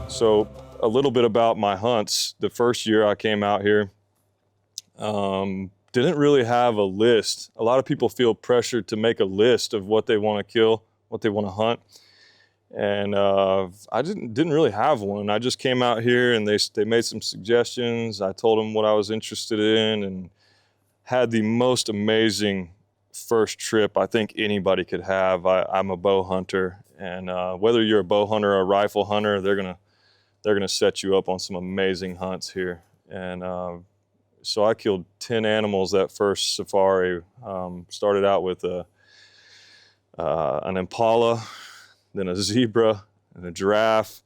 So a little bit about my hunts. The first year I came out here, didn't really have a list. A lot of people feel pressured to make a list of what they want to kill, what they want to hunt. And I didn't really have one. I just came out here and they made some suggestions. I told them what I was interested in and had the most amazing first trip I think anybody could have. I'm a bow hunter, and whether you're a bow hunter or a rifle hunter, they're gonna set you up on some amazing hunts here. And so I killed 10 animals that first safari. Started out with an impala, then a zebra, and a giraffe,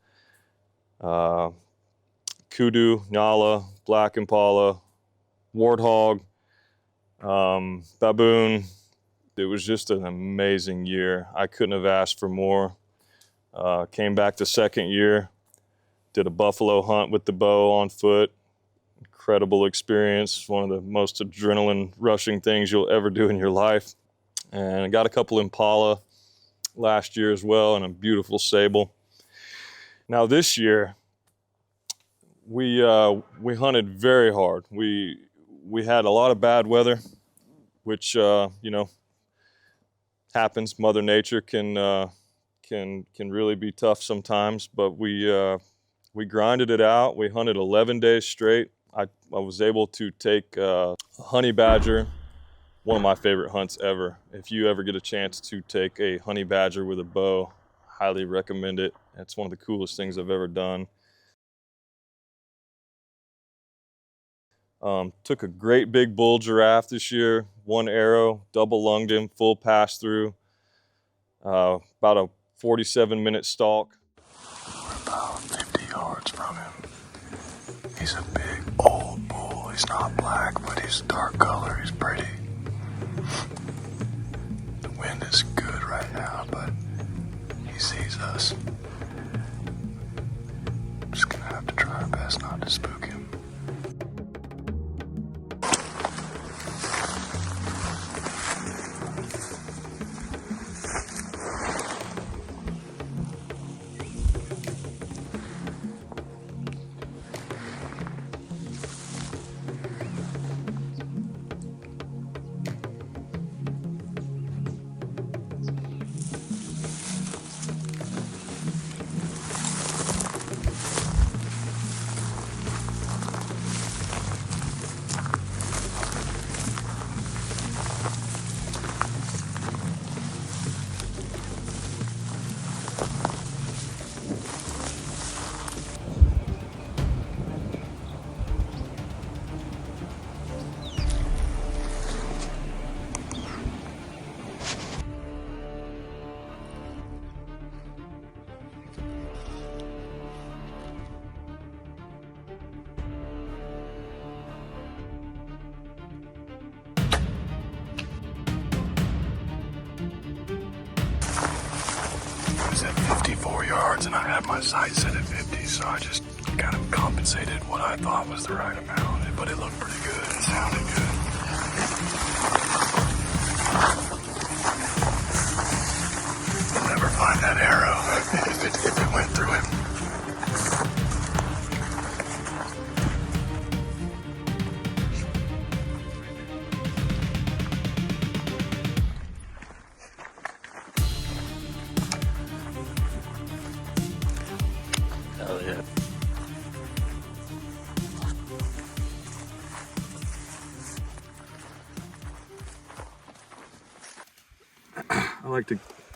kudu, nyala, black impala, warthog, baboon. It was just an amazing year. I couldn't have asked for more. Came back the second year, did a buffalo hunt with the bow on foot. Incredible experience. One of the most adrenaline rushing things you'll ever do in your life. And I got a couple impala last year as well, and a beautiful sable. Now this year, we hunted very hard. We had a lot of bad weather, which you know, happens. Mother Nature can really be tough sometimes, but we grinded it out. We hunted 11 days straight. I was able to take a honey badger, one of my favorite hunts ever. If you ever get a chance to take a honey badger with a bow, highly recommend it. It's one of the coolest things I've ever done. Took a great big bull giraffe this year, one arrow, double lunged him, full pass through, about a 47-minute stalk. We're about 50 yards from him. He's a big old bull. He's not black, but he's dark color. He's pretty. The wind is good right now, but he sees us. Just gonna have to try our best not to spook him. At 54 yards and I had my sights set at 50, so I just kind of compensated what I thought was the right amount, but it looked pretty good. It sounded good. You'll never find that arrow if it went through him.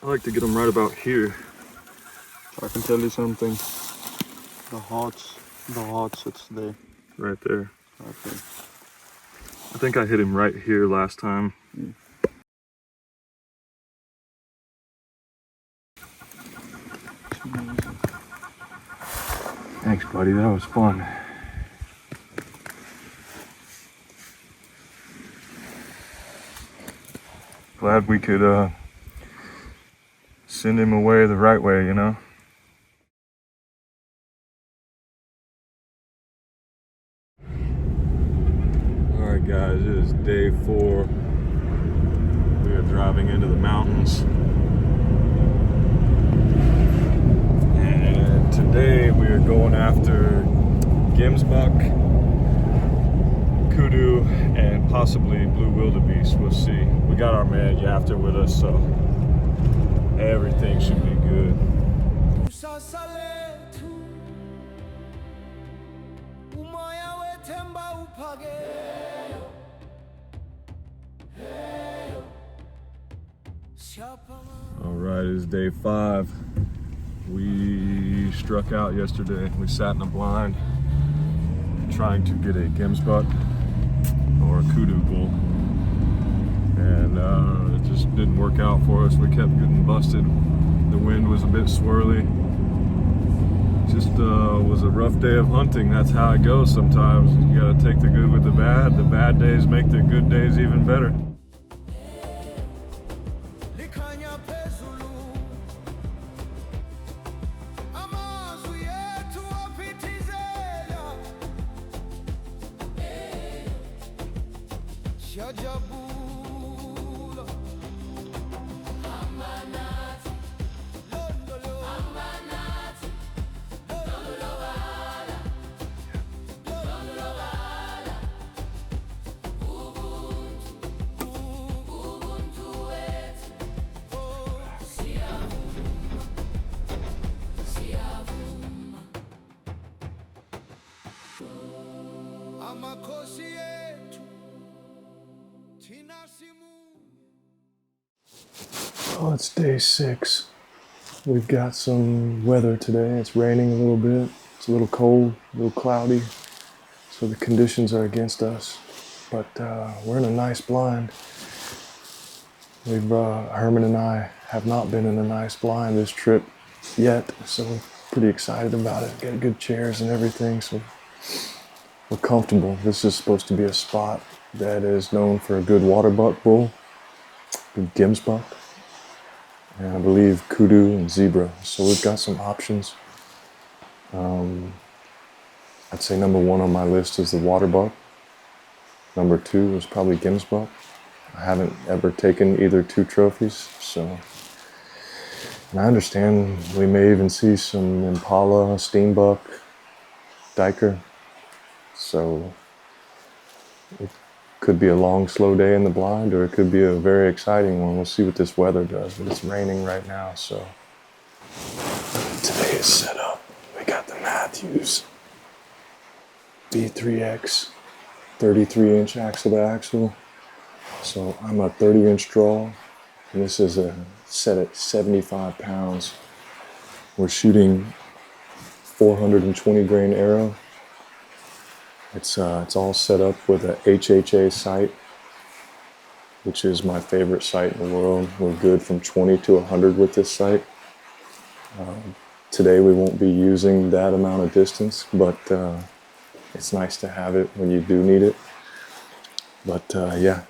I like to get them right about here. I can tell you something. The hearts, it's there. Right there. Okay. I think I hit him right here last time. Yeah. Thanks, buddy. That was fun. Glad we could send him away the right way, you know? All right, guys, it is day 4. We are driving into the mountains. And today we are going after gemsbuck, kudu, and possibly blue wildebeest. We'll see. We got our man Yafter with us, so everything should be good. All right, it's day 5. We struck out yesterday. We sat in a blind trying to get a gemsbuck or a kudu bull, and it just didn't work out for us. We kept getting busted. The wind was a bit swirly. Just was a rough day of hunting. That's how it goes sometimes. You gotta take the good with the bad. The bad days make the good days even better. Oh, it's day 6. We've got some weather today. It's raining a little bit. It's a little cold, a little cloudy. So the conditions are against us. But we're in a nice blind. Herman and I have not been in a nice blind this trip yet. So we're pretty excited about it. Got good chairs and everything. So we're comfortable. This is supposed to be a spot that is known for a good waterbuck bull, good gemsbuck, and I believe kudu and zebra. So we've got some options. I'd say number 1 on my list is the waterbuck. Number 2 is probably gemsbuck. I haven't ever taken either 2 trophies, so. And I understand we may even see some impala, steenbuck, diker. So it could be a long, slow day in the blind, or it could be a very exciting one. We'll see what this weather does, but it's raining right now, so. Today is set up. We got the Matthews B3X 33-inch axle to axle. So I'm a 30-inch draw, and this is a set at 75 pounds. We're shooting 420 grain arrow. It's all set up with a HHA sight, which is my favorite sight in the world. We're good from 20 to 100 with this sight. Today we won't be using that amount of distance, but it's nice to have it when you do need it. But yeah,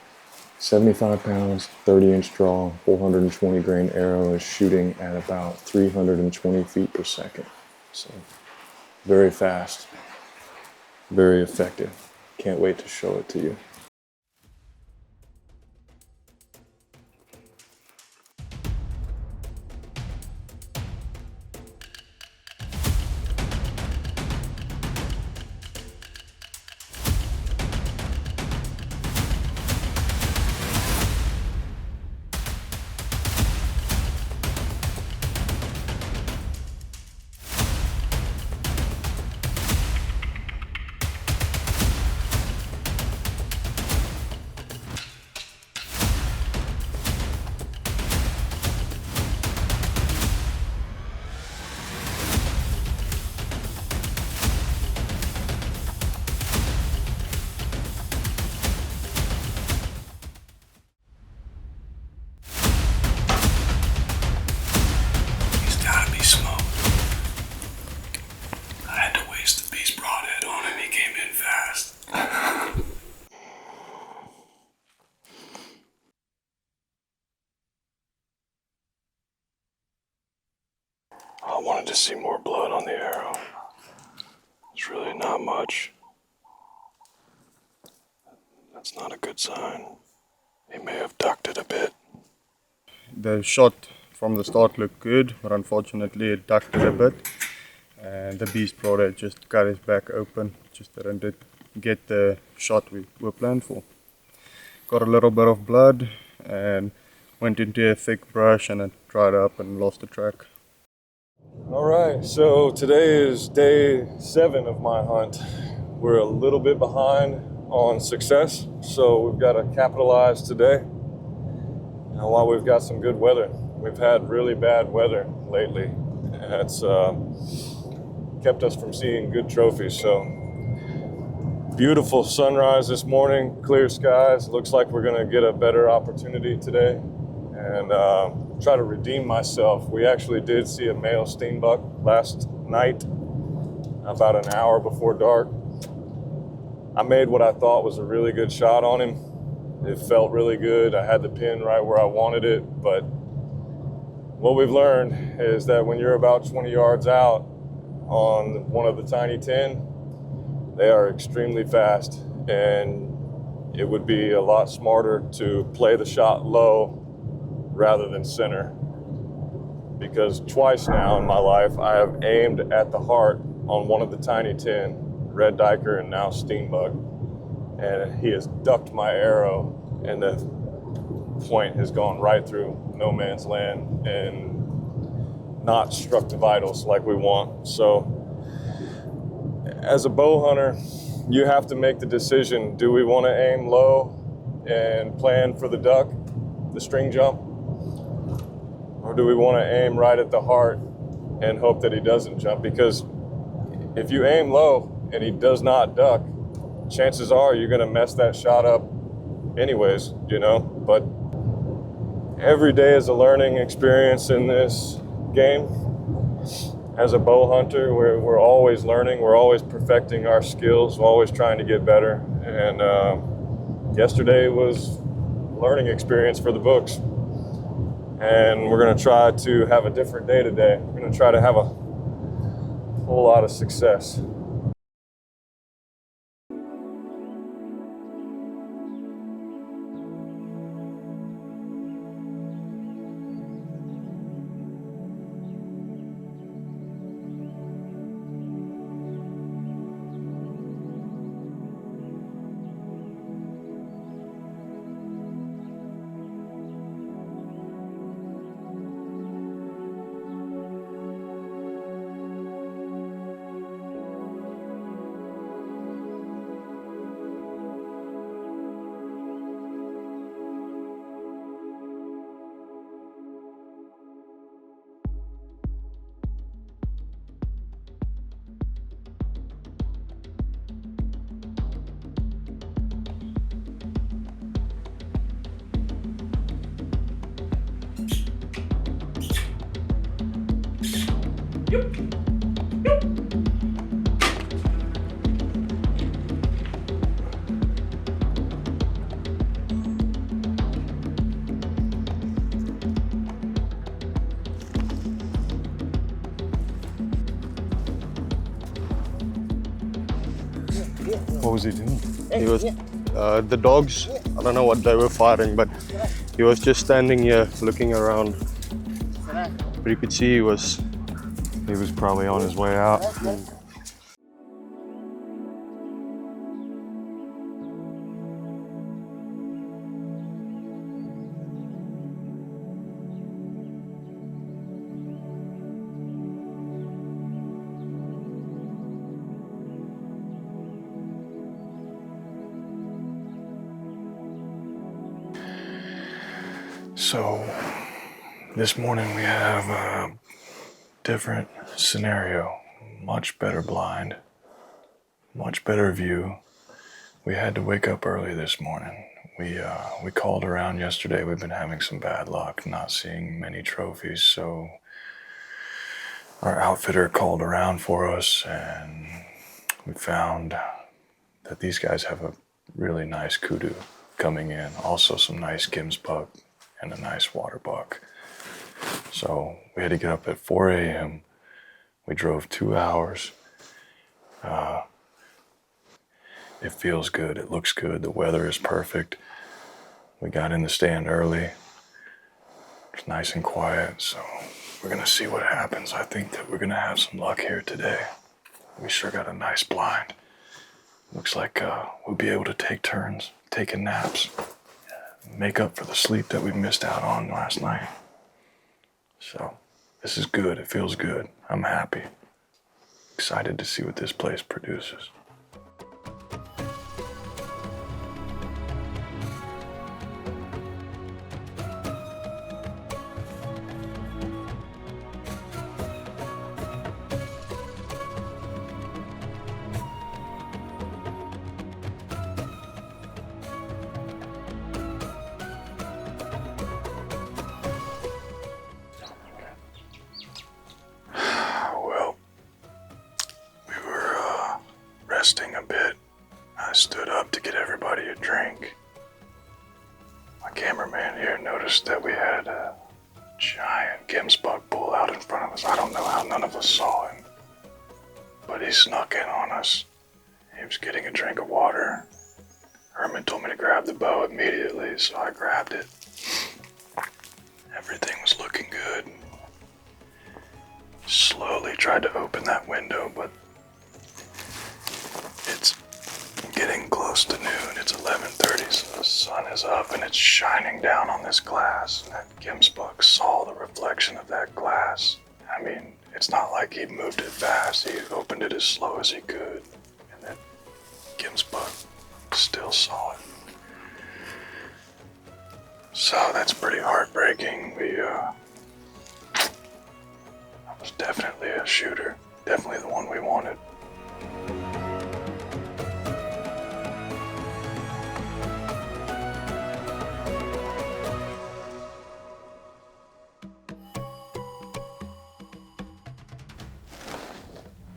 75 pounds, 30-inch draw, 420 grain arrow is shooting at about 320 feet per second. So very fast. Very effective. Can't wait to show it to you. wanted to see more blood on the arrow. There's really not much. That's not a good sign. He may have ducked it a bit. The shot from the start looked good, but unfortunately it ducked it a bit. And the beast probably just cut his back open. Just didn't get the shot we were planned for. Got a little bit of blood and went into a thick brush and it dried up and lost the track. All right, so today is day 7 of my hunt. We're a little bit behind on success, so we've got to capitalize today. And while we've got some good weather, we've had really bad weather lately. It's kept us from seeing good trophies. So beautiful sunrise this morning, clear skies. Looks like we're going to get a better opportunity today and try to redeem myself. We actually did see a male steenbuck last night, about an hour before dark. I made what I thought was a really good shot on him. It felt really good. I had the pin right where I wanted it, but what we've learned is that when you're about 20 yards out on one of the tiny 10, they are extremely fast, and it would be a lot smarter to play the shot low rather than center. Because twice now in my life, I have aimed at the heart on one of the tiny 10, red diker and now steenbuck, and he has ducked my arrow, and the point has gone right through no man's land and not struck the vitals like we want. So as a bow hunter, you have to make the decision. Do we want to aim low and plan for the duck, the string jump? Or do we want to aim right at the heart and hope that he doesn't jump? Because if you aim low and he does not duck, chances are you're going to mess that shot up anyways, you know? But every day is a learning experience in this game. As a bow hunter, we're always learning, we're always perfecting our skills, we're always trying to get better. And yesterday was a learning experience for the books. And we're going to try to have a different day today. We're going to try to have a whole lot of success. What was he doing? He was, the dogs, I don't know what they were firing, but he was just standing here looking around. But you could see he was probably on his way out. So, this morning we have a different scenario. Much better blind, much better view. We had to wake up early this morning. We called around yesterday. We've been having some bad luck, not seeing many trophies, so our outfitter called around for us, and we found that these guys have a really nice kudu coming in. Also some nice Gims buck and a nice water buck. So we had to get up at 4 a.m., We drove 2 hours. It feels good. It looks good. The weather is perfect. We got in the stand early. It's nice and quiet, so we're going to see what happens. I think that we're going to have some luck here today. We sure got a nice blind. Looks like we'll be able to take turns taking naps, make up for the sleep that we missed out on last night. So this is good. It feels good. I'm happy. Excited to see what this place produces. A bit. I stood up to get everybody a drink. My cameraman here noticed that we had a giant gemsbok bull out in front of us. I don't know how none of us saw him, but he snuck in on us. He was getting a drink of water. Herman told me to grab the bow immediately, so I grabbed it. Everything was looking good. Slowly tried to open that window, but it's getting close to noon. It's 11:30, so the sun is up and it's shining down on this glass. And that gemsbok saw the reflection of that glass. I mean, it's not like he moved it fast. He opened it as slow as he could. And that gemsbok still saw it. So that's pretty heartbreaking. That was definitely a shooter. Definitely the one we wanted.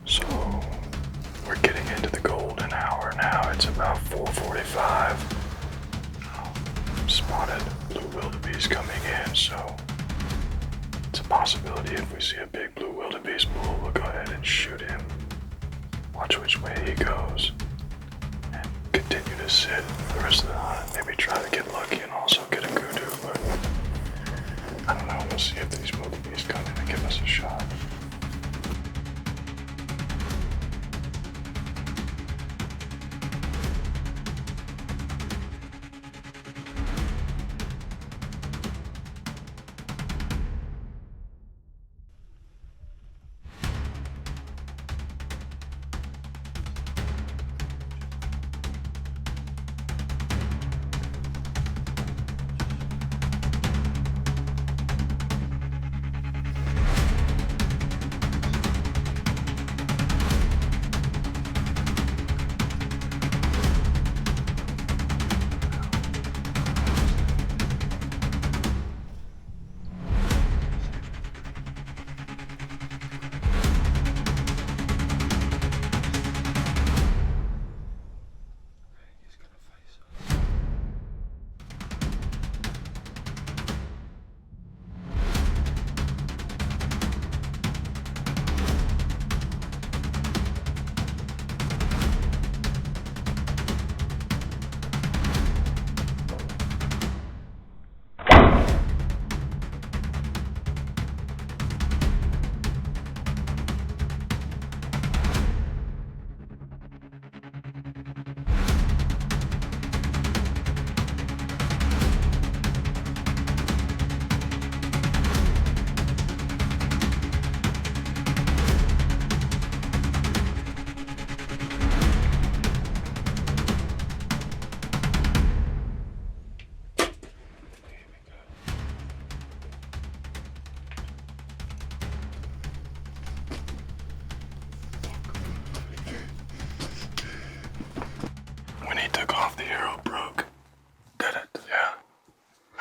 So, we're getting into the golden hour now. It's about 4:45. Spotted blue wildebeest coming in, so it's a possibility if we see a big blue wildebeest bull, we'll go ahead and shoot him. Watch which way he goes, and continue to sit for the rest of the hunt. Maybe try to get lucky and also get a kudu, but I don't know. We'll see if these wildebeest come in and give us a shot.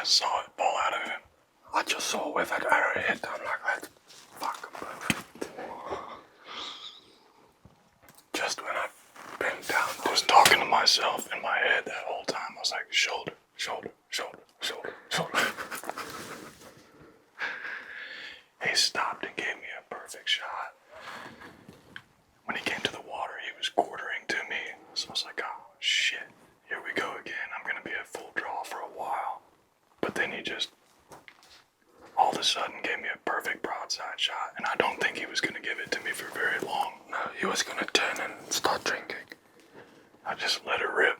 Saw it fall out of him. I just saw where that arrow hit. I'm like, that fucking perfect. Just when I bent down, just talking to myself in my head that whole time. I was like, shoulder, shoulder, shoulder, shoulder, shoulder. He stopped and gave me a perfect shot. but then he just all of a sudden gave me a perfect broadside shot, and I don't think he was going to give it to me for very long. No, he was going to turn and start drinking. I just let it rip.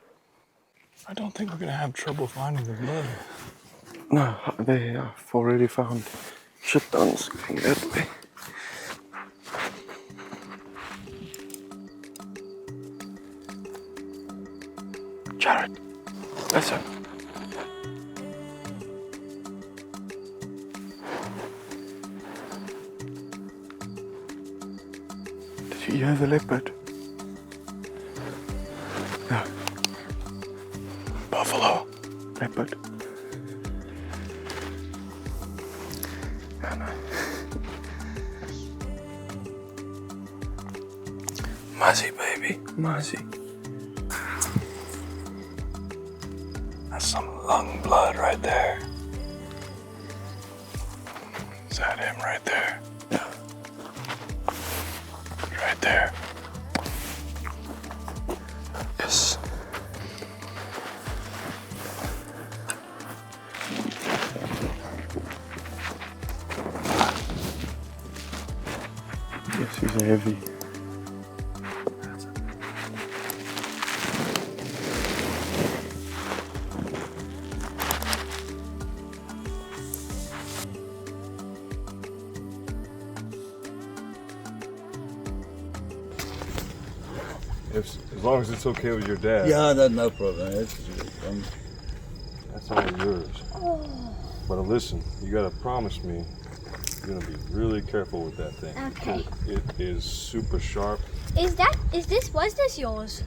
I don't think we're going to have trouble finding the blood. No, they have already found shit tons going that way. Jarrod, listen. Did you hear the leopard? No. Buffalo. Leopard. Muzzy, baby. Muzzy. That's some lung blood right there. Is that him right there? Yeah. Right there. Yes. Yes, he's a heavy. As long as it's okay with your dad. Yeah, that's no problem. That's all yours. But listen, you gotta promise me you're gonna be really careful with that thing. Okay. It is super sharp. Was this yours?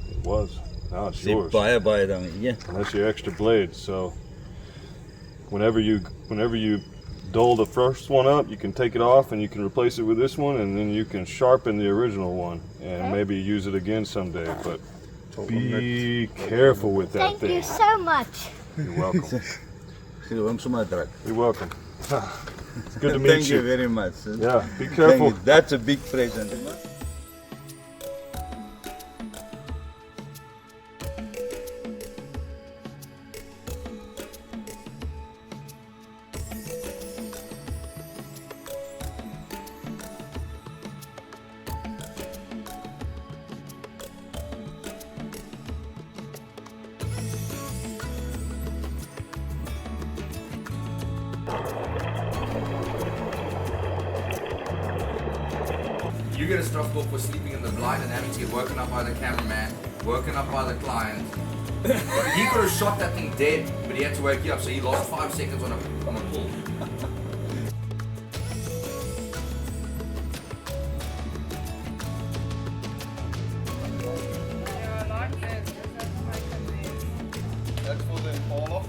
It was. Now it's Die yours. baie dan hier. And that's your extra blade. So whenever you dull the first one up, you can take it off and you can replace it with this one, and then you can sharpen the original one and maybe use it again someday. But be careful with that Thank thing. you so much. You're welcome. Gee hom sommer druk. You're welcome. It's good to meet Thank you very much. Yeah, be Thank careful. you. That's a big present. You get a stuff book for sleeping in the blind and having to get woken up by the cameraman, woken up by the client. He could have shot that thing dead, but he had to wake you up, so he lost 5 seconds on a pull. That's for the impala.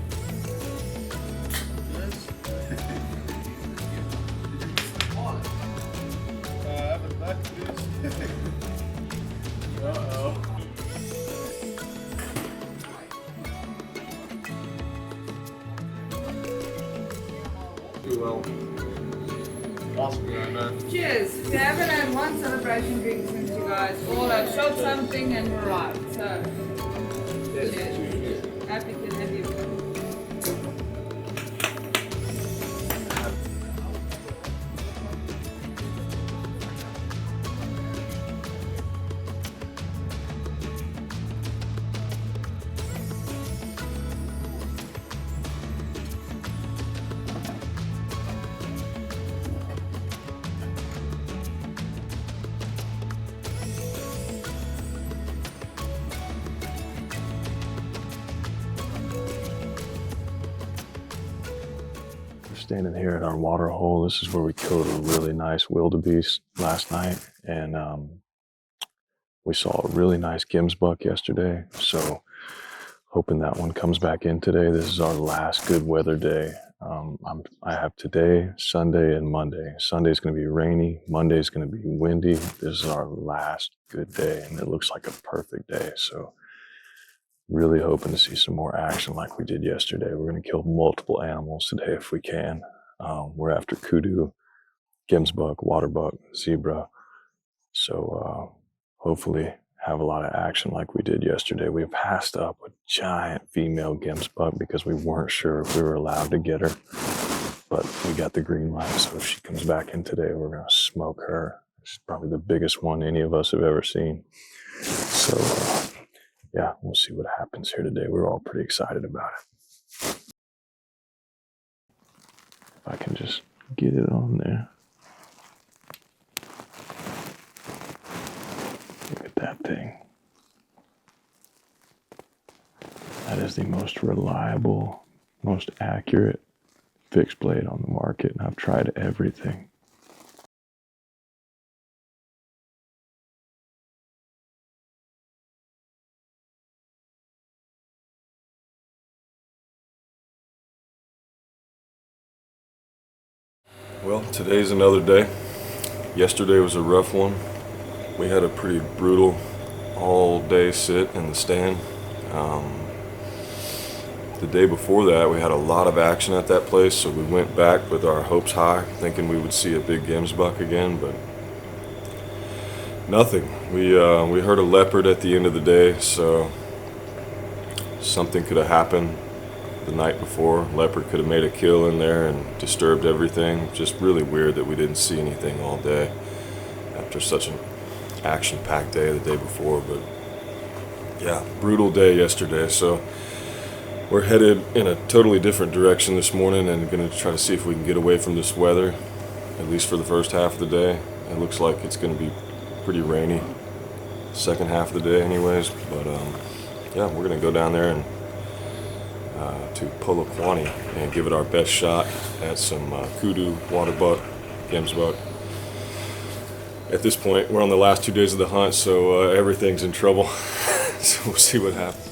Have it back, please. Uh-oh. Do well. Awesome, man. Cheers. We haven't had one celebration drink since you guys all have shot something and we're right. So, cheers. Happy to have you. Standing here at our water hole. This is where we killed a really nice wildebeest last night, and we saw a really nice buck yesterday, so hoping that one comes back in today. This is our last good weather day. I have today, Sunday, and Monday. Sunday's going to be rainy. Monday's going to be windy. This is our last good day, and it looks like a perfect day, so really hoping to see some more action like we did yesterday. We're going to kill multiple animals today if we can. We're after kudu, buck, water buck, zebra. So hopefully have a lot of action like we did yesterday. We passed up a giant female gemsbuck because we weren't sure if we were allowed to get her, but we got the green light. So if she comes back in today, we're going to smoke her. She's probably the biggest one any of us have ever seen. So yeah, we'll see what happens here today. We're all pretty excited about it. If I can just get it on there. Look at that thing. That is the most reliable, most accurate fixed blade on the market, and I've tried everything. Well, today's another day. Yesterday was a rough one. We had a pretty brutal all-day sit in the stand. The day before that, we had a lot of action at that place, so we went back with our hopes high, thinking we would see a big gemsbuck again, but nothing. We heard a leopard at the end of the day, so something could have happened the night before. Leopard could have made a kill in there and disturbed everything. Just really weird that we didn't see anything all day after such an action-packed day the day before. But yeah, brutal day yesterday. So we're headed in a totally different direction this morning and going to try to see if we can get away from this weather, at least for the first half of the day. It looks like it's going to be pretty rainy second half of the day anyways. But yeah, we're going to go down there and to Polokwane and give it our best shot at some kudu, waterbuck, gemsbuck. At this point, we're on the last 2 days of the hunt, so everything's in trouble. So we'll see what happens.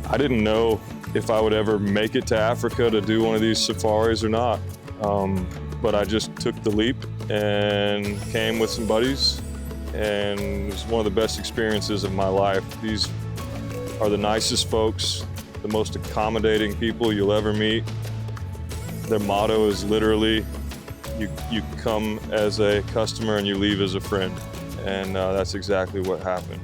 I didn't know if I would ever make it to Africa to do one of these safaris or not. But I just took the leap and came with some buddies, and it was one of the best experiences of my life. These are the nicest folks, the most accommodating people you'll ever meet. Their motto is literally, you come as a customer and you leave as a friend. And that's exactly what happened.